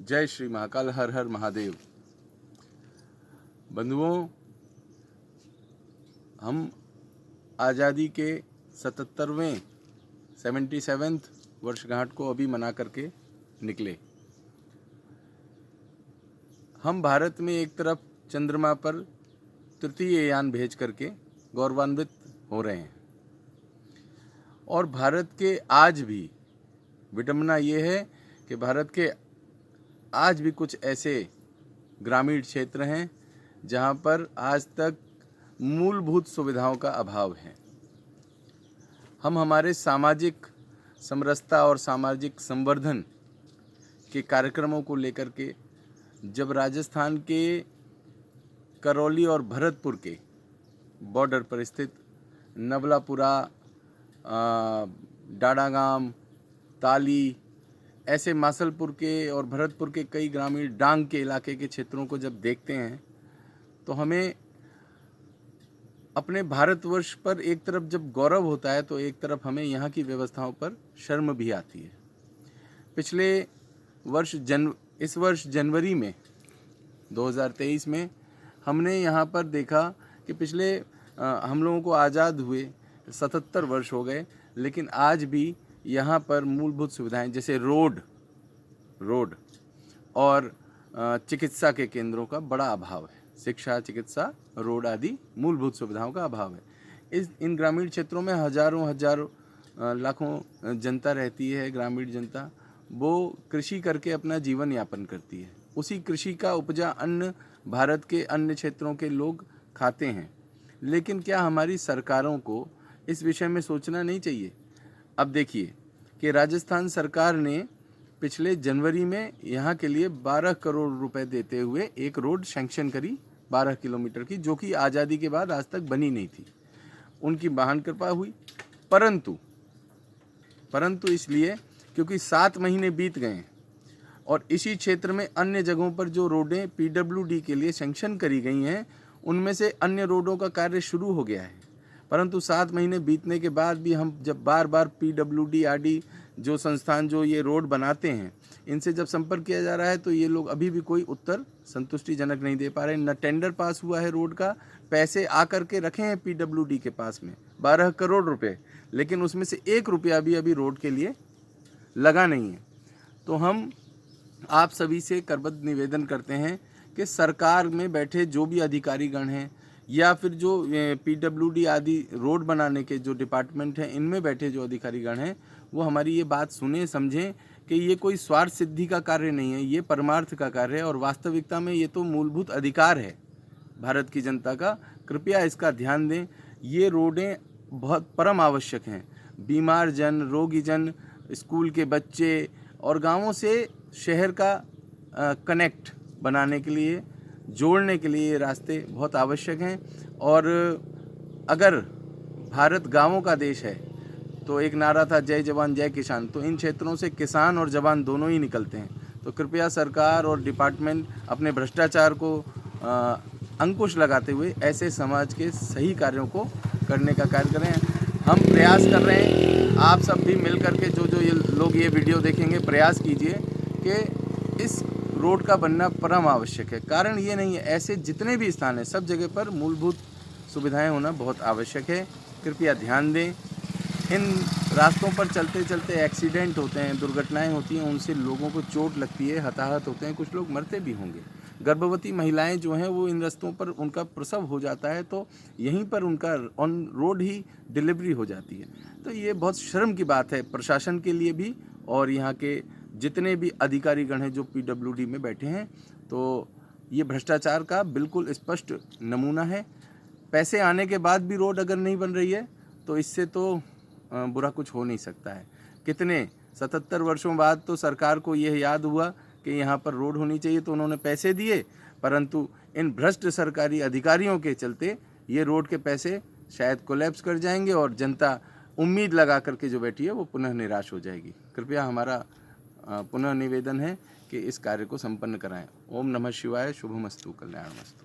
जय श्री महाकाल, हर हर महादेव। बंधुओं, हम आज़ादी के 77वें 77th वर्षगांठ को अभी मना करके निकले। हम भारत में एक तरफ चंद्रमा पर तृतीय यान भेज करके गौरवान्वित हो रहे हैं और भारत के आज भी विडंबना ये है कि भारत के आज भी कुछ ऐसे ग्रामीण क्षेत्र हैं जहां पर आज तक मूलभूत सुविधाओं का अभाव है। हम हमारे सामाजिक समरसता और सामाजिक संवर्धन के कार्यक्रमों को लेकर के जब राजस्थान के करौली और भरतपुर के बॉर्डर पर स्थित नवलापुरा, डाडागाम, ताली, ऐसे मासलपुर के और भरतपुर के कई ग्रामीण डांग के इलाके के क्षेत्रों को जब देखते हैं तो हमें अपने भारतवर्ष पर एक तरफ जब गौरव होता है तो एक तरफ हमें यहाँ की व्यवस्थाओं पर शर्म भी आती है। पिछले वर्ष इस वर्ष जनवरी में 2023 में हमने यहाँ पर देखा कि पिछले हम लोगों को आज़ाद हुए 77 वर्ष हो गए, लेकिन आज भी यहाँ पर मूलभूत सुविधाएं जैसे रोड और चिकित्सा के केंद्रों का बड़ा अभाव है। शिक्षा, चिकित्सा, रोड आदि मूलभूत सुविधाओं का अभाव है। इन ग्रामीण क्षेत्रों में हजारों लाखों जनता रहती है। ग्रामीण जनता वो कृषि करके अपना जीवन यापन करती है। उसी कृषि का उपजा अन्न भारत के अन्य क्षेत्रों के लोग खाते हैं। लेकिन क्या हमारी सरकारों को इस विषय में सोचना नहीं चाहिए? अब देखिए कि राजस्थान सरकार ने पिछले जनवरी में यहाँ के लिए 12 करोड़ रुपए देते हुए एक रोड सैंक्शन करी 12 किलोमीटर की, जो कि आज़ादी के बाद आज तक बनी नहीं थी। उनकी महान कृपा हुई, परंतु इसलिए क्योंकि 7 महीने बीत गए हैं और इसी क्षेत्र में अन्य जगहों पर जो रोडें पीडब्ल्यूडी के लिए सैंक्शन करी गई हैं उनमें से अन्य रोडों का कार्य शुरू हो गया है। परंतु 7 महीने बीतने के बाद भी हम जब बार बार पीडब्ल्यूडी आदि जो संस्थान जो ये रोड बनाते हैं इनसे जब संपर्क किया जा रहा है तो ये लोग अभी भी कोई उत्तर संतुष्टिजनक नहीं दे पा रहे। न टेंडर पास हुआ है रोड का, पैसे आकर के रखे हैं पीडब्ल्यूडी के पास में 12 करोड़ रुपए, लेकिन उसमें से 1 रुपया भी अभी रोड के लिए लगा नहीं है। तो हम आप सभी से करबद्ध निवेदन करते हैं कि सरकार में बैठे जो भी अधिकारीगण हैं या फिर जो पीडब्ल्यूडी आदि रोड बनाने के जो डिपार्टमेंट हैं इनमें बैठे जो अधिकारीगण हैं वो हमारी ये बात सुने, समझें कि ये कोई स्वार्थ सिद्धि का कार्य नहीं है, ये परमार्थ का कार्य है और वास्तविकता में ये तो मूलभूत अधिकार है भारत की जनता का। कृपया इसका ध्यान दें। ये रोडें बहुत परम आवश्यक हैं। बीमार जन, रोगी जन, स्कूल के बच्चे और गाँवों से शहर का कनेक्ट बनाने के लिए, जोड़ने के लिए ये रास्ते बहुत आवश्यक हैं। और अगर भारत गांवों का देश है तो एक नारा था जय जवान जय किसान, तो इन क्षेत्रों से किसान और जवान दोनों ही निकलते हैं। तो कृपया सरकार और डिपार्टमेंट अपने भ्रष्टाचार को अंकुश लगाते हुए ऐसे समाज के सही कार्यों को करने का कार्य करें। हम प्रयास कर रहे हैं, आप सब भी मिल करके जो ये लोग ये वीडियो देखेंगे प्रयास कीजिए कि इस रोड का बनना परम आवश्यक है। कारण ये नहीं है, ऐसे जितने भी स्थान हैं सब जगह पर मूलभूत सुविधाएं होना बहुत आवश्यक है। कृपया ध्यान दें। इन रास्तों पर चलते चलते एक्सीडेंट होते हैं, दुर्घटनाएं होती हैं, उनसे लोगों को चोट लगती है, हताहत होते हैं, कुछ लोग मरते भी होंगे। गर्भवती महिलाएं जो हैं वो इन रास्तों पर उनका प्रसव हो जाता है तो यहीं पर उनका ऑन रोड ही डिलीवरी हो जाती है। तो ये बहुत शर्म की बात है प्रशासन के लिए भी और यहाँ के जितने भी अधिकारीगण हैं जो पीडब्ल्यूडी में बैठे हैं। तो ये भ्रष्टाचार का बिल्कुल स्पष्ट नमूना है। पैसे आने के बाद भी रोड अगर नहीं बन रही है तो इससे तो बुरा कुछ हो नहीं सकता है। कितने 77 वर्षों बाद तो सरकार को यह याद हुआ कि यहाँ पर रोड होनी चाहिए तो उन्होंने पैसे दिए, परंतु इन भ्रष्ट सरकारी अधिकारियों के चलते ये रोड के पैसे शायद कोलैप्स कर जाएंगे और जनता उम्मीद लगा करके जो बैठी है वो पुनः निराश हो जाएगी। कृपया हमारा पुनः निवेदन है कि इस कार्य को संपन्न कराएं। ओम नमः शिवाय। शुभमस्तु, कल्याणमस्तु।